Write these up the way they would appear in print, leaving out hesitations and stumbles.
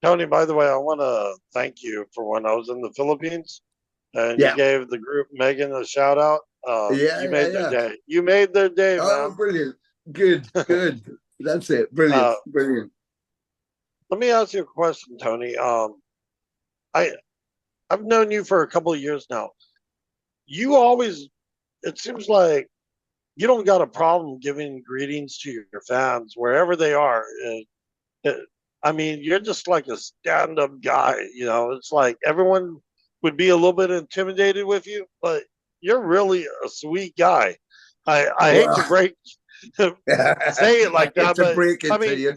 Tony, by the way, I want to thank you for when I was in the Philippines and you Yeah, gave the group Megan a shout out. yeah, You yeah, made their yeah. day. You made their day, Oh, man. brilliant. Good, good. That's it. Brilliant, uh, brilliant. Let me ask you a question, Tony. I I've known you for a couple of years now. You always, it seems like you don't got a problem giving greetings to your fans wherever they are. It, I mean, you're just like a stand-up guy. It's like everyone would be a little bit intimidated with you, but you're really a sweet guy. I hate to Well, break say it I like hate that, to but break I it to mean, you.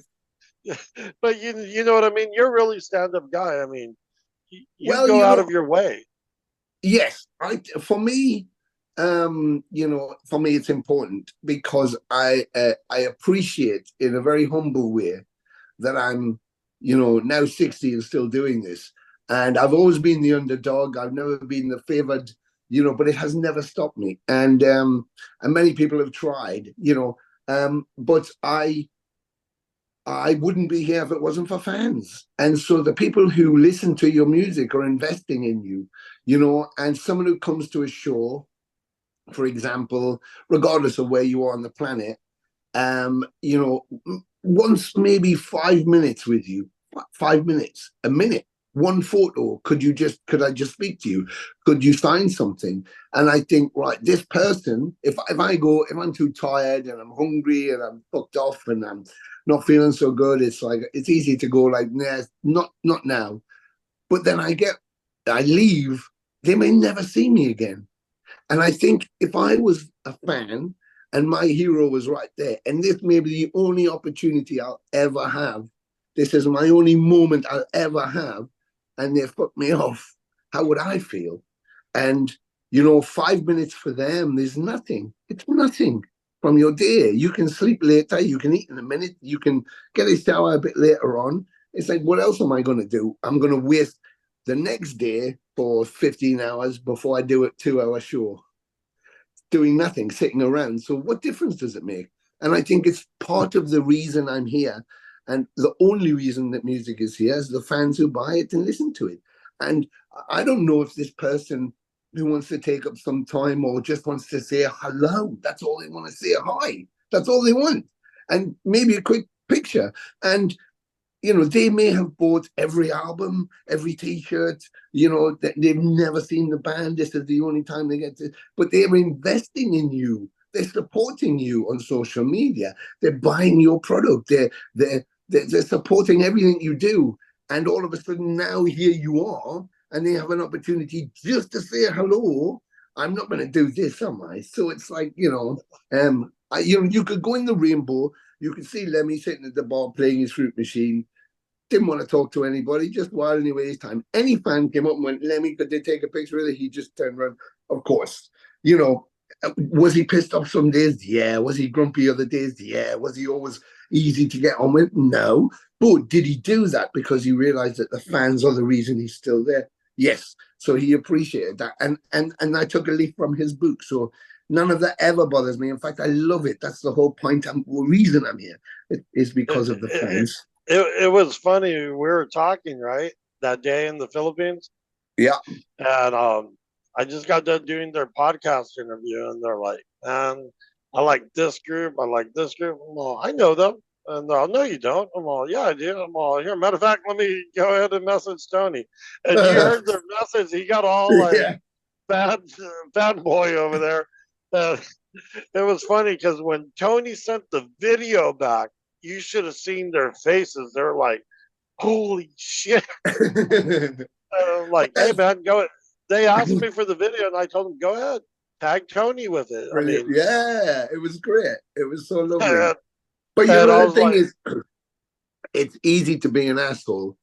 but you know what I mean. You're really stand-up guy. I mean, you Well, go out of your way. yes, for me, for me, it's important because I appreciate in a very humble way that I'm, now 60 and still doing this. And I've always been the underdog. I've never been the favored, but it has never stopped me. And many people have tried, but I wouldn't be here if it wasn't for fans. And so the people who listen to your music are investing in you, and someone who comes to a show, for example, regardless of where you are on the planet, once maybe 5 minutes with you, 5 minutes, a minute, one photo. Could I just speak to you? Could you sign something? And I think, right, this person, if I'm too tired and I'm hungry and I'm fucked off and I'm not feeling so good, it's like it's easy to go like, nah, not now. But then I leave, they may never see me again. And I think if I was a fan and my hero was right there, and this may be the only opportunity I'll ever have, this is my only moment I'll ever have, and they fuck me off, how would I feel? And, 5 minutes for them, there's nothing. It's nothing from your day. You can sleep later, you can eat in a minute, you can get a shower a bit later on. It's like, what else am I going to do? I'm going to waste the next day for 15 hours before I do a 2 hour show doing nothing, sitting around. So what difference does it make? And I think it's part of the reason I'm here. And the only reason that music is here is the fans who buy it and listen to it. And I don't know if this person who wants to take up some time or just wants to say hello, that's all they want to say, hi. That's all they want. And maybe a quick picture. And they may have bought every album, every T-shirt. They've never seen the band. This is the only time they get to, but they're investing in you. They're supporting you on social media. They're buying your product. They're supporting everything you do. And all of a sudden now here you are, and they have an opportunity just to say hello. I'm not going to do this, am I? So it's like you could go in the rainbow. You could see Lemmy sitting at the bar playing his fruit machine, didn't want to talk to anybody, just whiling away his time. Any fan came up and went, Lemmy, could they take a picture with it? He just turned around. Of course. Was he pissed off some days? Yeah. Was he grumpy other days? Yeah. Was he always easy to get on with? No. But did he do that because he realized that the fans are the reason he's still there? Yes. So he appreciated that. And I took a leaf from his book. So none of that ever bothers me. In fact, I love it. That's the whole point. The reason I'm here is It, because of the it, fans. it was funny. We were talking right that day in the Philippines, Yeah. and I just got done doing their podcast interview, and they're like, "Man, I like this group. I like this group." I'm all, I know them. And they're all, no, you don't. I'm all, yeah, I do. I'm all, here. Matter of fact, let me go ahead and message Tony. And you heard their message. He got all like Yeah. bad, bad boy over there. Uh, it was funny because when Tony sent the video back, you should have seen their faces. They're like, holy shit. Like, hey, That's man, go. They asked me for the video, and I told them, go ahead, tag Tony with it. I brilliant. mean, Yeah, it was great. It was so lovely. and But I the was thing like, is, it's easy to be an asshole,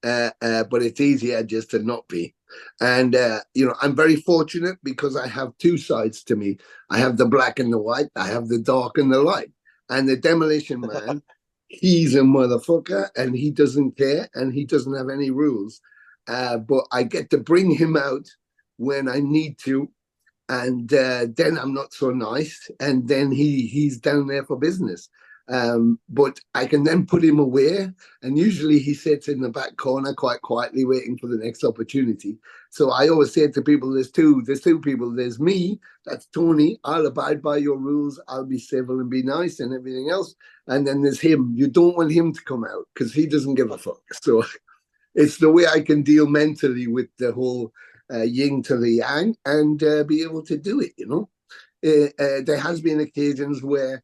but it's easier just to not be. And I'm very fortunate because I have two sides to me. I have the black and the white. I have the dark and the light. And the demolition man, he's a motherfucker, and he doesn't care, and he doesn't have any rules. But I get to bring him out when I need to, and then I'm not so nice, and then he's down there for business. But I can then put him away, and usually he sits in the back corner quite quietly waiting for the next opportunity. So I always say to people, there's two people. There's me, that's Tony. I'll abide by your rules. I'll be civil and be nice and everything else. And then there's him. You don't want him to come out because he doesn't give a fuck. So it's the way I can deal mentally with the whole yin to the yang and be able to do it. There has been occasions where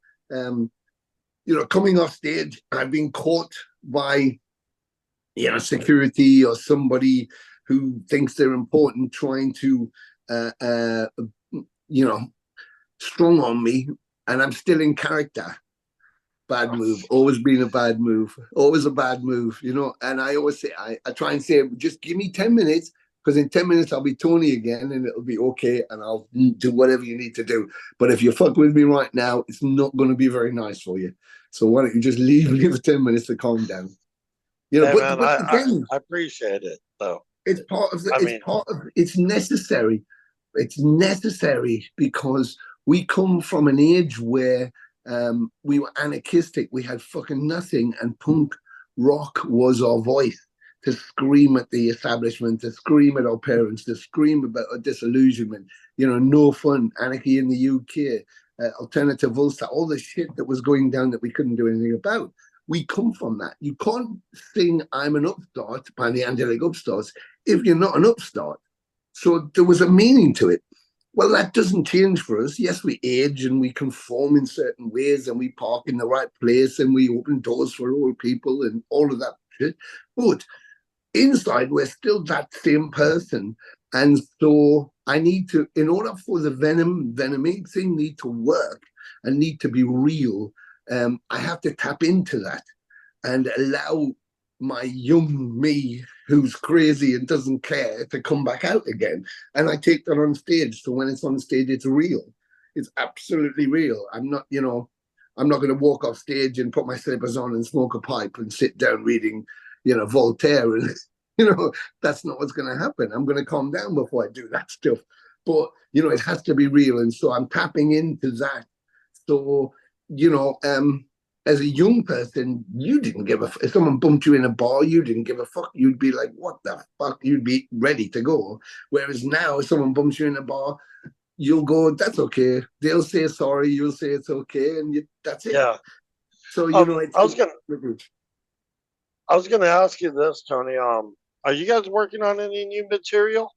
coming off stage, I've been caught by security or somebody who thinks they're important, trying to strong on me, and I'm still in character. Bad move. Always been a bad move. Always a bad move, And I always say, I try and say, just give me 10 minutes, because in 10 minutes I'll be Tony again and it'll be okay and I'll do whatever you need to do. But if you fuck with me right now, it's not going to be very nice for you. So why don't you just leave me for 10 minutes to calm down? Hey, man, again, I appreciate it, though. It's part of it's necessary. It's necessary because we come from an age where we were anarchistic. We had fucking nothing, and punk rock was our voice to scream at the establishment, to scream at our parents, to scream about our disillusionment. No fun, anarchy in the UK, alternative Ulster, all the shit that was going down that we couldn't do anything about. We come from that. You can't sing "I'm an Upstart" by the Angelic Upstarts if you're not an upstart. So there was a meaning to it. Well, that doesn't change for us. Yes, we age and we conform in certain ways and we park in the right place and we open doors for old people and all of that shit. But inside, we're still that same person. And so I need to, in order for the Venom Inc thing need to work and need to be real, I have to tap into that and allow my young me who's crazy and doesn't care to come back out again. And I take that on stage. So when it's on stage, it's real. It's absolutely real. I'm not going to walk off stage and put my slippers on and smoke a pipe and sit down reading, Voltaire. And, that's not what's going to happen. I'm going to calm down before I do that stuff. But, it has to be real. And so I'm tapping into that. So, as a young person, you didn't give a fuck. If someone bumped you in a bar, you didn't give a fuck. You'd be like, what the fuck? You'd be ready to go. Whereas now, if someone bumps you in a bar, you'll go, that's okay. They'll say sorry. You'll say it's okay. And that's it. Yeah. So, I was going to ask you this, Tony. Are you guys working on any new material?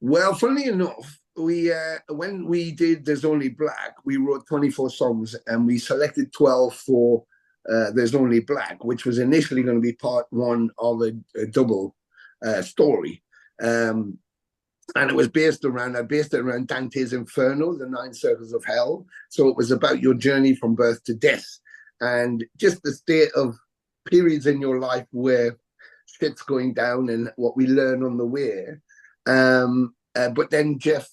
Well, funnily enough, when we did There's Only Black, we wrote 24 songs and we selected 12 for There's Only Black, which was initially going to be part one of a double story. And it was based it around Dante's Inferno, the 9 circles of hell. So it was about your journey from birth to death and just the state of periods in your life where shit's going down and what we learn on the way. But then Jeff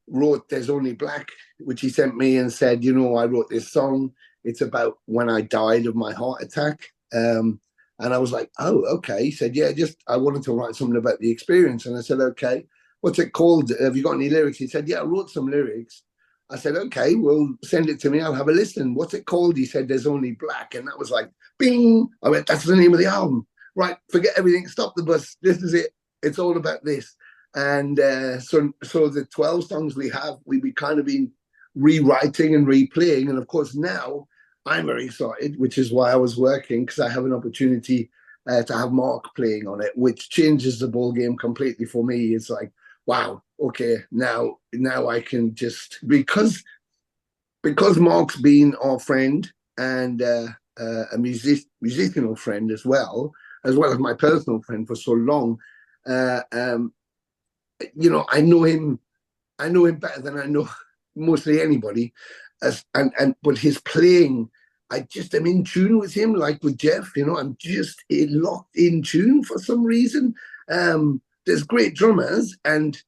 wrote There's Only Black, which he sent me and said, I wrote this song. It's about when I died of my heart attack. And I was like, oh, okay. He said, yeah, I wanted to write something about the experience. And I said, okay, what's it called? Have you got any lyrics? He said, yeah, I wrote some lyrics. I said, okay, well, send it to me. I'll have a listen. What's it called? He said, There's Only Black. And that was like, bing. I went, that's the name of the album. Right, forget everything. Stop the bus. This is it. It's all about this. And so the 12 songs we have, we kind of been rewriting and replaying. And of course, now I'm very excited, which is why I was working, because I have an opportunity to have Marc playing on it, which changes the ball game completely for me. It's like, wow, okay, now I can just, because Marc's been our friend and a musical friend as well as my personal friend for so long. I know him better than I know mostly anybody. But his playing, I just am in tune with him, like with Jeff. I'm just locked in tune for some reason. There's great drummers, and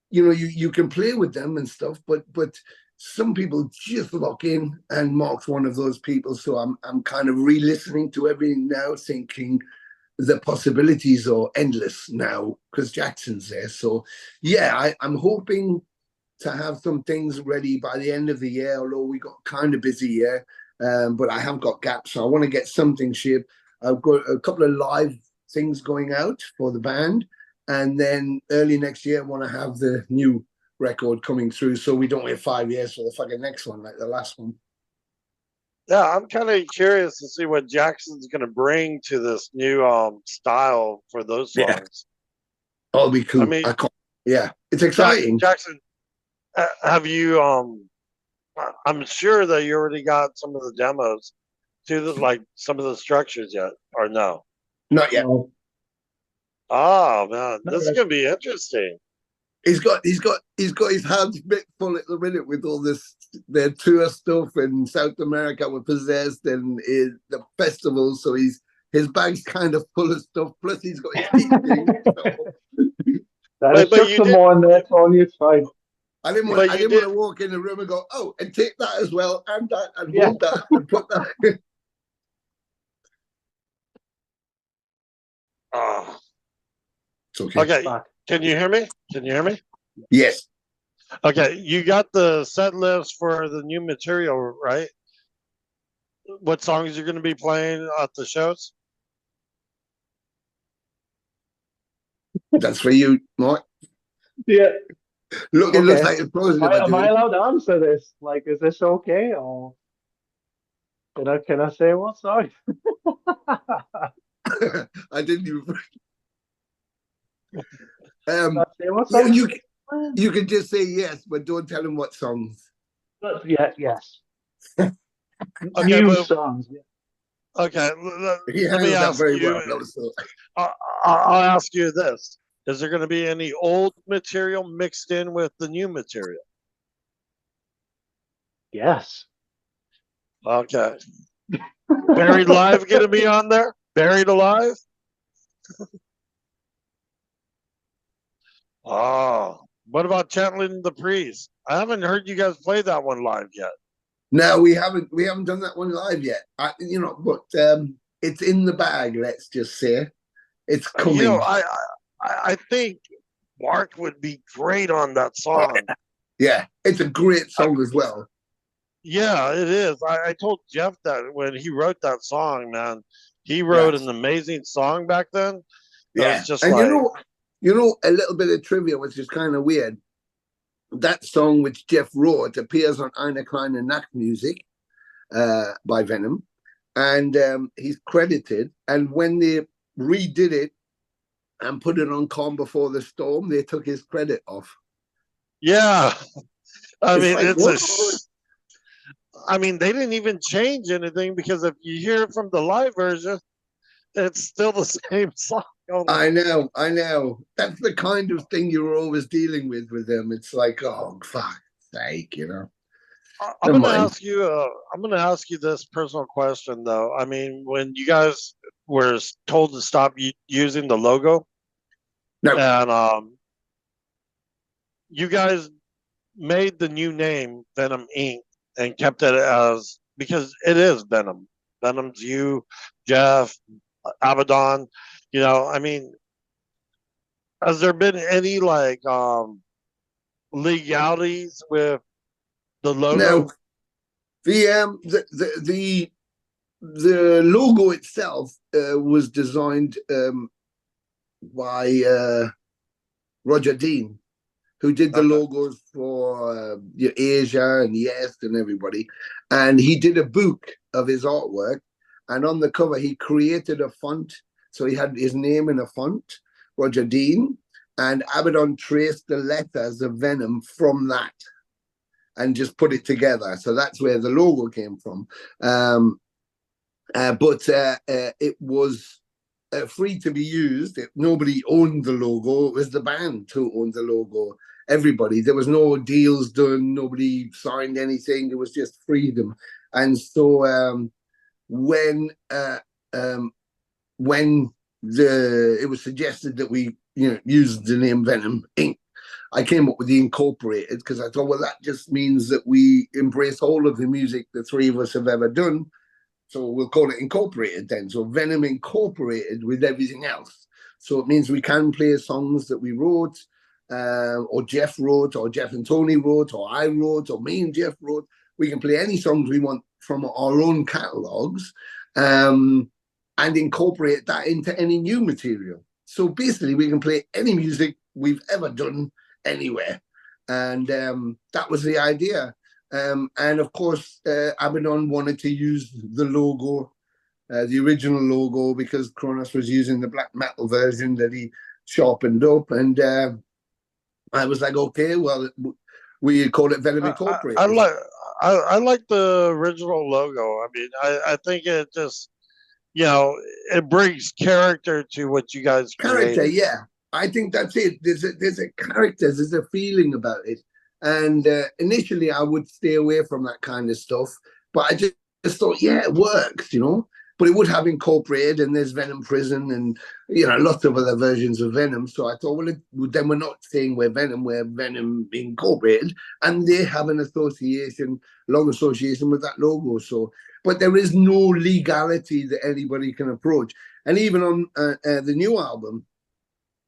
you can play with them and stuff, but some people just lock in, and Marc's one of those people. So I'm kind of re-listening to everything now, thinking the possibilities are endless now because Jackson's there. So yeah, I'm hoping to have some things ready by the end of the year, although we got kind of busy here. but I have got gaps. So I want to get something shaped. I've got a couple of live things going out for the band, and then early next year I want to have the new record coming through, so we don't wait 5 years for the fucking next one like the last one. Yeah, I'm kind of curious to see what Jackson's going to bring to this new style for those Yeah. songs. That'll be cool. I mean, yeah, it's exciting. Jackson, have you? I'm sure that you already got some of the demos to like some of the structures yet, or no? Not yet. No, Oh man, not this is yet. gonna be interesting. He's got his hands bit full at the minute with all this their tour stuff in South America with Possessed and the festivals. So his bag's kind of full of stuff. Plus he's got his teeth doing, so. That is just some more on there, Tony. It's fine. I didn't want to walk in the room and go, oh, and take that as well, and that, and hold that, and put that. Oh, It's okay. okay. Back. Can you hear me? Can you hear me? Yes. Okay, you got the set list for the new material, right? What songs you're going to be playing at the shows? That's for you, Mark. Yeah. Look, it Okay. looks like it's positive. Am I allowed to answer this? Like, is this okay, or can I say what? Sorry. I didn't even. Can I say what Yeah, song? you can just say yes, but don't tell him what songs. Yeah, yes. Okay, New but- songs. Yeah. Okay, He let me handled that ask very you. well. So. I'll ask you this: is there going to be any old material mixed in with the new material? Yes. Okay. Buried Alive going to be on there? Buried Alive? Oh, what about Channeling the Priest? I haven't heard you guys play that one live yet. No, we haven't done that one live yet. But it's in the bag. Let's just say it's coming. I think Marc would be great on that song. Yeah, it's a great song as well. Yeah, it is. I told Jeff that when he wrote that song, man, he wrote an amazing song back then. Yeah, Just and like, you know, a little bit of trivia, which is kind of weird. That song which Jeff wrote appears on Eine Kleine Nacht Music by Venom, and he's credited. And when they redid it and put it on Calm Before the Storm, they took his credit off. yeah. I mean, like, I mean, they didn't even change anything because if you hear it from the live version, it's still the same song. I know. That's the kind of thing you're always dealing with them. It's like, oh, fuck sake, you know. I'm going to ask you this personal question, though. I mean, when you guys were told to stop using the logo, and you guys made the new name Venom Inc. and kept it as, because it is Venom. Venom's you, Jeff, Abaddon. You know, I mean, has there been any like legalities with the logo? No. The logo itself was designed by Roger Dean, who did the logos for Asia and Yes and everybody. And he did a book of his artwork. And on the cover, he created a font. So he had his name in a font, Roger Dean. And Abaddon traced the letters of Venom from that and just put it together. So that's where the logo came from. But it was free to be used. Nobody owned the logo. It was the band who owned the logo. Everybody. There was no deals done. Nobody signed anything. It was just freedom. And so when it was suggested that we use the name Venom Inc., I came up with the Incorporated because I thought, well, that just means that we embrace all of the music the three of us have ever done. So we'll call it Incorporated then. So Venom Incorporated with everything else. So it means we can play songs that we wrote, or Jeff wrote, or Jeff and Tony wrote, or I wrote, or me and Jeff wrote. We can play any songs we want from our own catalogs and incorporate that into any new material. So basically, we can play any music we've ever done anywhere. And that was the idea. And of course, Abaddon wanted to use the logo, the original logo, because Kronos was using the black metal version that he sharpened up. And I was like, okay, well, we call it Venom Incorporated. I like the original logo. I mean, I think it just, you know, it brings character to what you guys created. Character, yeah. I think that's it. There's a character, there's a feeling about it. And initially, I would stay away from that kind of stuff, but I just thought, yeah, it works, you know. But it would have incorporated, and there's Venom Prison, and you know, lots of other versions of Venom. So I thought, well, then we're not saying we're Venom Incorporated, and they have an association, long association with that logo. So, but there is no legality that anybody can approach. And even on the new album,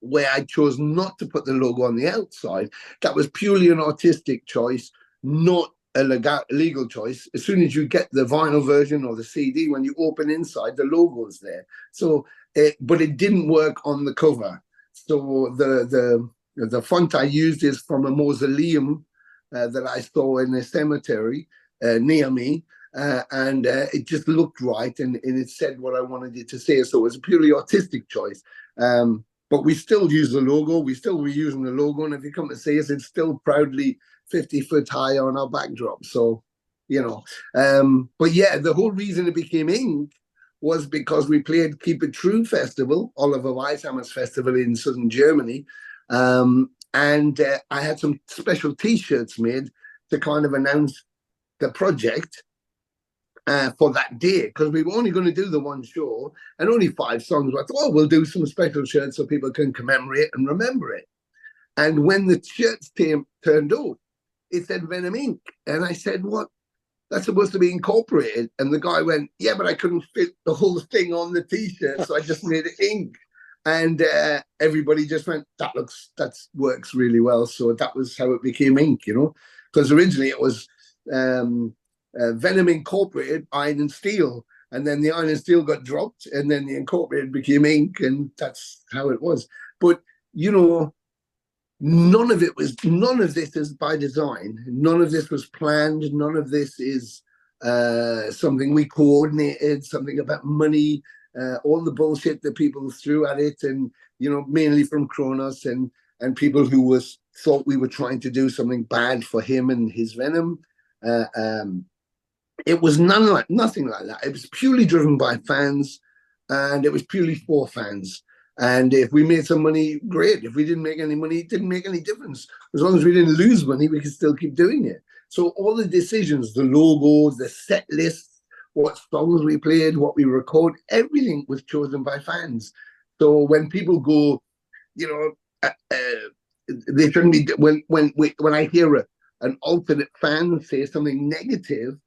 where I chose not to put the logo on the outside, that was purely an artistic choice, not a legal choice. As soon as you get the vinyl version or the CD, when you open inside, the logo's there. So, but it didn't work on the cover. So the font I used is from a mausoleum that I saw in a cemetery near me. And it just looked right, and it said what I wanted it to say. So it was a purely artistic choice. But we still use the logo. We still were using the logo. And if you come to see us, it's still proudly 50 foot high on our backdrop. So, you know, but yeah, the whole reason it became Inc. was because we played Keep It True Festival, Oliver Weishammer's festival in southern Germany. And I had some special T-shirts made to kind of announce the project for that day, because we were only going to do the one show and only 5 songs. I thought, oh, we'll do some special shirts so people can commemorate and remember it. And when the shirts turned out, it said Venom Inc. And I said, what? That's supposed to be incorporated. And the guy went, yeah, but I couldn't fit the whole thing on the T-shirt, so I just made it Inc. And everybody just went, that works really well. So that was how it became Inc, you know, because originally it was Venom Incorporated, Iron and Steel, and then the Iron and Steel got dropped, and then the Incorporated became Inc, and that's how it was. But you know, none of this is by design. None of this was planned. None of this is something we coordinated. Something about money. All the bullshit that people threw at it, and you know, mainly from Kronos and people who thought we were trying to do something bad for him and his Venom. It was nothing like that. It was purely driven by fans, and it was purely for fans. And if we made some money, great. If we didn't make any money, it didn't make any difference. As long as we didn't lose money, we could still keep doing it. So all the decisions, the logo, the set list, what songs we played, what we record, everything was chosen by fans. So when people go, you know, they shouldn't be. When I hear an alternate fan say something negative,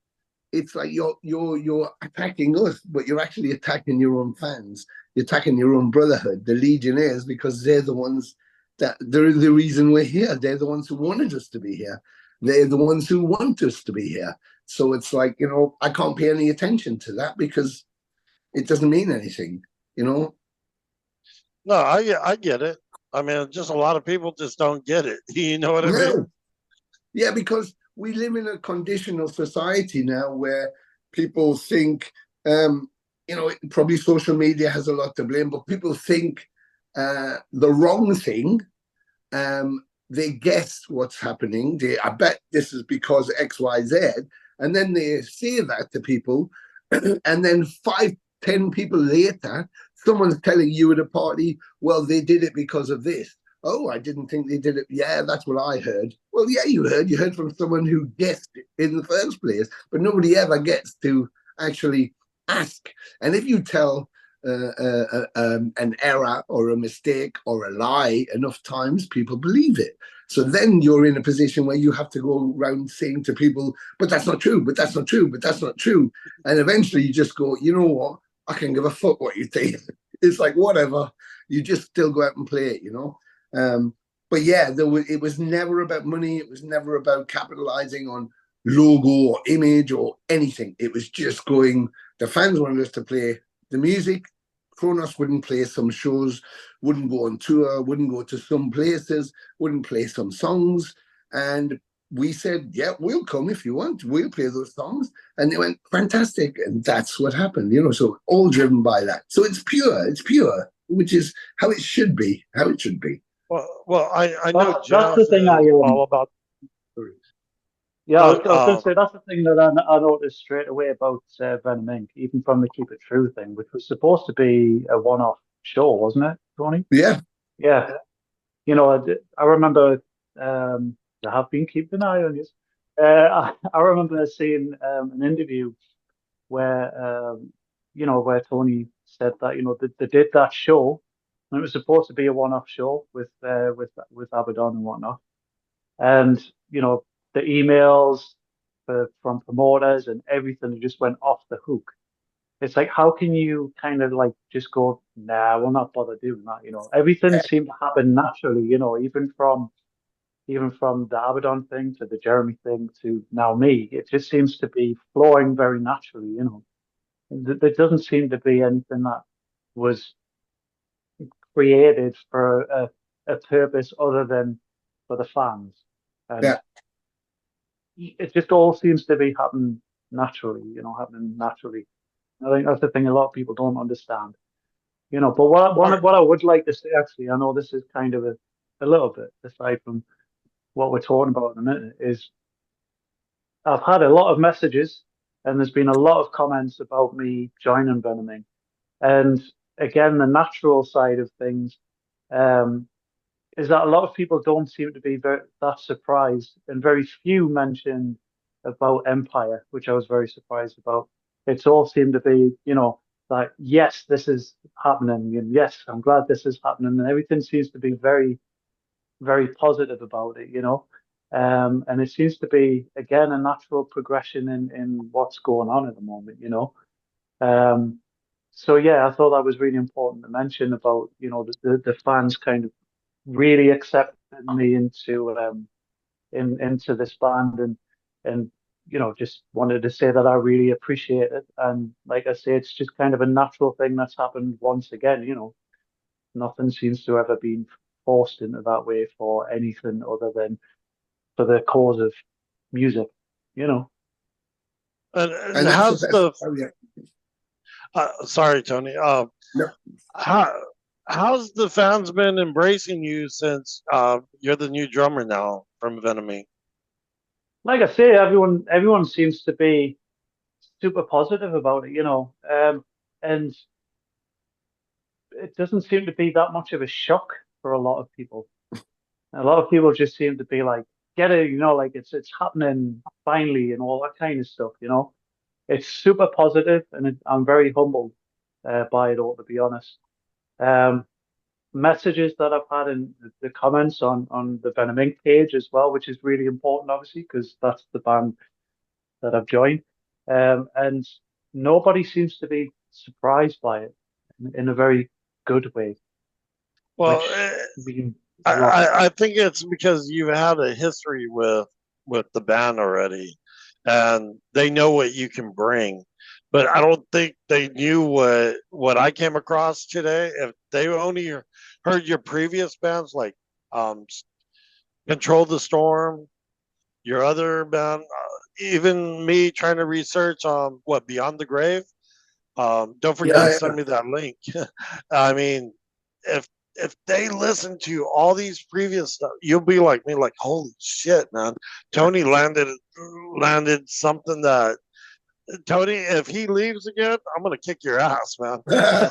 it's like you're attacking us, but you're actually attacking your own fans. You're attacking your own brotherhood, the Legionnaires, because they're the ones they're the reason we're here. They're the ones who wanted us to be here. They're the ones who want us to be here. So it's like, you know, I can't pay any attention to that because it doesn't mean anything, you know? No, I get it. I mean, just a lot of people just don't get it. You know what I mean? Yeah, because we live in a conditional society now where people think, you know, probably social media has a lot to blame, but people think the wrong thing. They guess what's happening. I bet this is because X, Y, Z. And then they say that to people. And then 5-10 people later, someone's telling you at a party, well, they did it because of this. Oh, I didn't think they did it. Yeah, that's what I heard. Well, yeah, you heard from someone who guessed it in the first place, but nobody ever gets to actually ask. And if you tell an error or a mistake or a lie enough times, people believe it. So then you're in a position where you have to go around saying to people, but that's not true, but that's not true, but that's not true. And eventually you just go, you know what? I can give a fuck what you think. It's like, whatever. You just still go out and play it, you know? But yeah, it was never about money. It was never about capitalizing on logo or image or anything. It was just going, the fans wanted us to play the music. Kronos wouldn't play some shows, wouldn't go on tour, wouldn't go to some places, wouldn't play some songs. And we said, yeah, we'll come if you want. We'll play those songs. And they went, fantastic. And that's what happened, you know, so all driven by that. So it's pure, which is how it should be, Well, I know That's Jeff the thing is I all about. Yeah, I was But, going to say that's the thing that I noticed straight away about Venom Inc. Even from the Keep It True thing, which was supposed to be a one-off show, wasn't it, Tony? Yeah. Yeah, you know, I remember I have been keeping an eye on you. I remember seeing an interview where you know, where Tony said that, you know, they did that show and it was supposed to be a one-off show with Abaddon and whatnot. And, you know, the emails from promoters and everything just went off the hook. It's like, how can you kind of like just go, nah, we'll not bother doing that, you know? Everything seemed to happen naturally, you know, even from the Abaddon thing to the Jeremy thing to now me. It just seems to be flowing very naturally, you know. There doesn't seem to be anything that was created for a purpose other than for the fans. And Yeah. it just all seems to be happening naturally, you know, happening naturally. I think that's the thing a lot of people don't understand, you know. But what I would like to say, actually, I know this is kind of a little bit aside from what we're talking about in a minute, is I've had a lot of messages and there's been a lot of comments about me joining Venom Inc. And again, the natural side of things is that a lot of people don't seem to be that surprised, and very few mentioned about Empire, which I was very surprised about. It's all seemed to be, you know, like, yes, this is happening, and yes, I'm glad this is happening, and everything seems to be very, very positive about it, you know. And it seems to be again a natural progression in what's going on at the moment, you know. So yeah, I thought that was really important to mention about, you know, the fans kind of really accepted me into this band, and you know, just wanted to say that I really appreciate it. And like I say, it's just kind of a natural thing that's happened once again, you know. Nothing seems to ever been forced into that way for anything other than for the cause of music, you know. And that's how's the? yeah. Sorry, Tony. No. How how's the fans been embracing you since you're the new drummer now from Venom Inc? Like I say, everyone seems to be super positive about it, you know. And it doesn't seem to be that much of a shock for a lot of people. A lot of people just seem to be like, get it, you know, like it's happening finally and all that kind of stuff, you know. It's super positive, and I'm very humbled by it all, to be honest. Um, Messages that I've had in the comments on the Venom Inc. page as well, which is really important, obviously, because that's the band that I've joined. And nobody seems to be surprised by it in a very good way, Well, which means a lot. I think it's because you've had a history with the band already, and they know what you can bring. But I don't think they knew what I came across today. If they only heard your previous bands, like um, Control the Storm, your other band, even me trying to research what Beyond the Grave. Don't forget to Yeah, send me that link. I mean, if if they listen to all these previous stuff, you'll be like me, like, holy shit, man. Tony landed something that Tony, if he leaves again, I'm gonna kick your ass, man. well,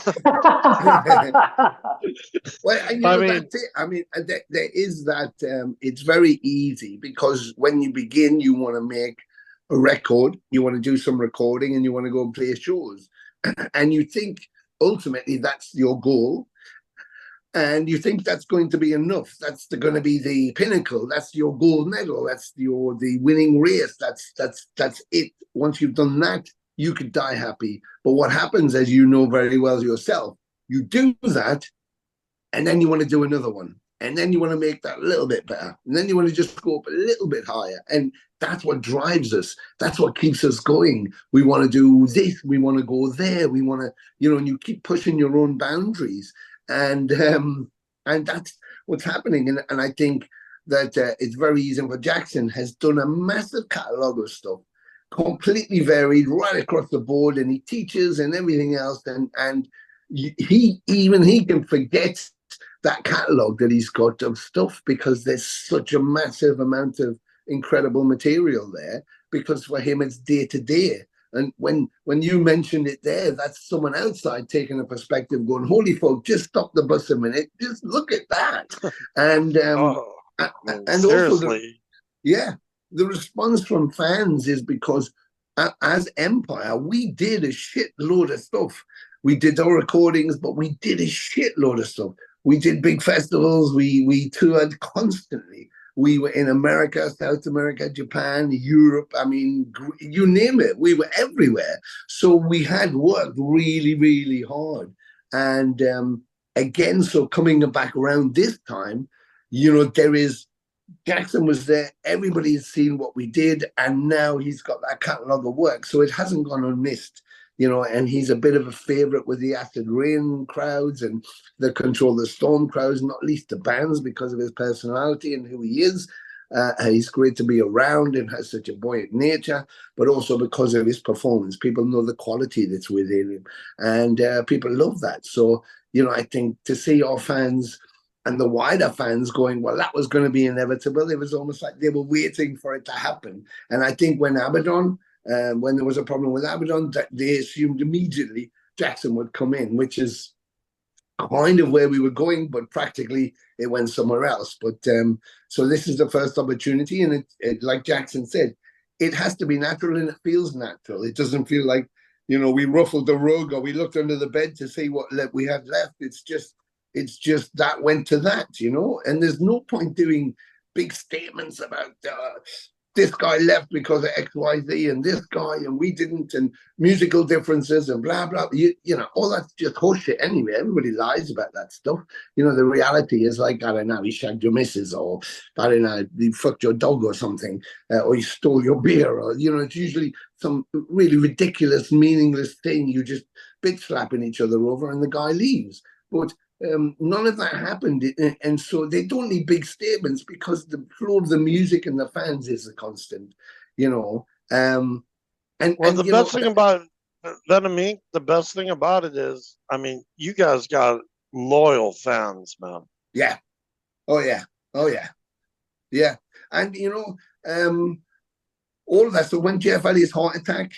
and you I know mean, that's it. I mean, there is that. It's very easy because when you begin, you want to make a record, you want to do some recording, and you want to go and play shows, and you think ultimately that's your goal, and you think that's going to be enough. That's going to be the pinnacle. That's your gold medal. That's the winning race. That's it. Once you've done that, you could die happy. But what happens, as you know very well yourself, you do that, and then you want to do another one, and then you want to make that a little bit better, and then you want to just go up a little bit higher, and that's what drives us. That's what keeps us going. We want to do this. We want to go there. We want to, and you keep pushing your own boundaries, and that's what's happening. And I think that it's very easy. For Jackson has done a massive catalogue of stuff, completely varied right across the board, and he teaches and everything else, and he can forget that catalogue that he's got of stuff because there's such a massive amount of incredible material there, because for him it's day to day. And when you mentioned it there, that's someone outside taking a perspective going, holy folk, just stop the bus a minute, just look at that. And and seriously. Also the response from fans is because as Empire, we did a shitload of stuff. We did our recordings, but we did a shitload of stuff. We did big festivals. We toured constantly. We were in America, South America, Japan, Europe. I mean, you name it. We were everywhere. So we had worked really, really hard. And again, so coming back around this time, Jackson was there. Everybody has seen what we did. And now he's got that catalogue of work. So it hasn't gone unmissed. And he's a bit of a favorite with the Acid Rain crowds and the Control the Storm crowds, not least the bands, because of his personality and who he is. He's great to be around and has such a buoyant nature, but also because of his performance. People know the quality that's within him, and people love that. So, I think to see our fans and the wider fans going, well, that was going to be inevitable. It was almost like they were waiting for it to happen. And I think when Abaddon, when there was a problem with Abaddon, they assumed immediately Jackson would come in, which is kind of where we were going, but practically it went somewhere else. But so this is the first opportunity, and it like Jackson said, it has to be natural, and it feels natural. It doesn't feel like, we ruffled the rug or we looked under the bed to see what we had left. It's just that went to that, and there's no point doing big statements about this guy left because of X, Y, Z, and this guy, and we didn't, and musical differences, and blah, blah. All that's just horseshit anyway. Everybody lies about that stuff. The reality is, like, I don't know, he shagged your missus, or, I don't know, he fucked your dog or something, or he stole your beer, or, it's usually some really ridiculous, meaningless thing. You just bitch slapping each other over, and the guy leaves. But none of that happened, and so they don't need big statements because the flow of the music and the fans is a constant, And the best thing about Venom Inc, the best thing about it is, I mean, you guys got loyal fans, man. Yeah. Oh yeah. Yeah. And all of that. So when Jeff had his heart attack,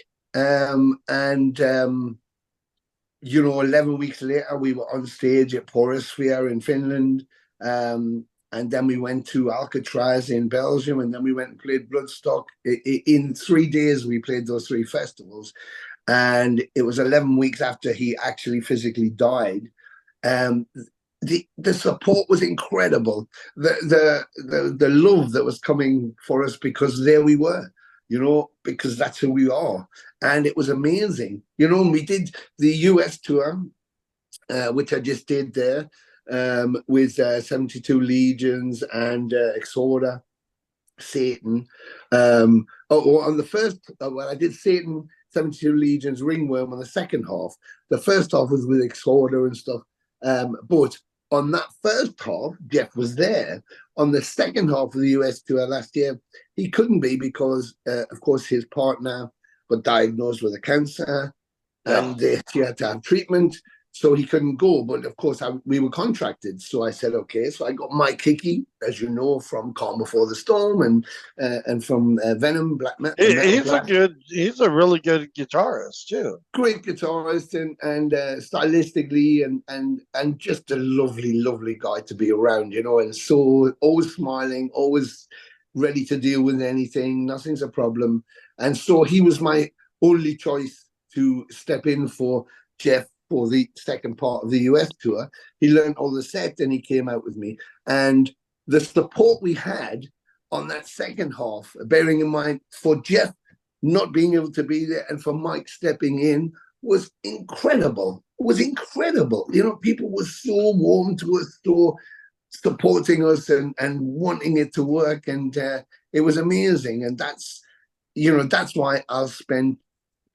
11 weeks later, we were on stage at Porosphere in Finland. And then we went to Alcatraz in Belgium. And then we went and played Bloodstock. In 3 days, we played those 3 festivals. And it was 11 weeks after he actually physically died. The support was incredible. The love that was coming for us, because there we were. Because that's who we are. And it was amazing. We did the US tour, which I just did there, with 72 Legions and Exorder, Satan. On the first, I did Satan, 72 Legions, Ringworm on the second half. The first half was with Exorder and stuff. But on that first half, Jeff was there. On the second half of the US tour last year, he couldn't be because, of course, his partner got diagnosed with a cancer, and he had to have treatment, so he couldn't go. But of course, we were contracted, so I said, okay. So I got Mike Hickey, as you know, from Calm Before the Storm, and from Venom Black Metal. He's a really good guitarist too. Great guitarist, and stylistically, and just a lovely, lovely guy to be around, and so always smiling, always ready to deal with anything. Nothing's a problem. And so he was my only choice to step in for Jeff for the second part of the US tour. He learned all the set, and he came out with me. And the support we had on that second half, bearing in mind for Jeff not being able to be there and for Mike stepping in, was incredible. It was incredible. People were so warm to us, supporting us and wanting it to work, and it was amazing. And that's why I'll spend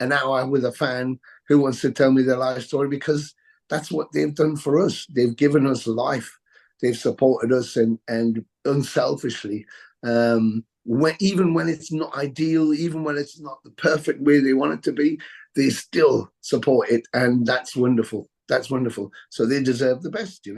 an hour with a fan who wants to tell me their life story, because that's what they've done for us. They've given us life. They've supported us and unselfishly. Even when it's not ideal, even when it's not the perfect way they want it to be, they still support it, and that's wonderful. That's wonderful. So they deserve the best,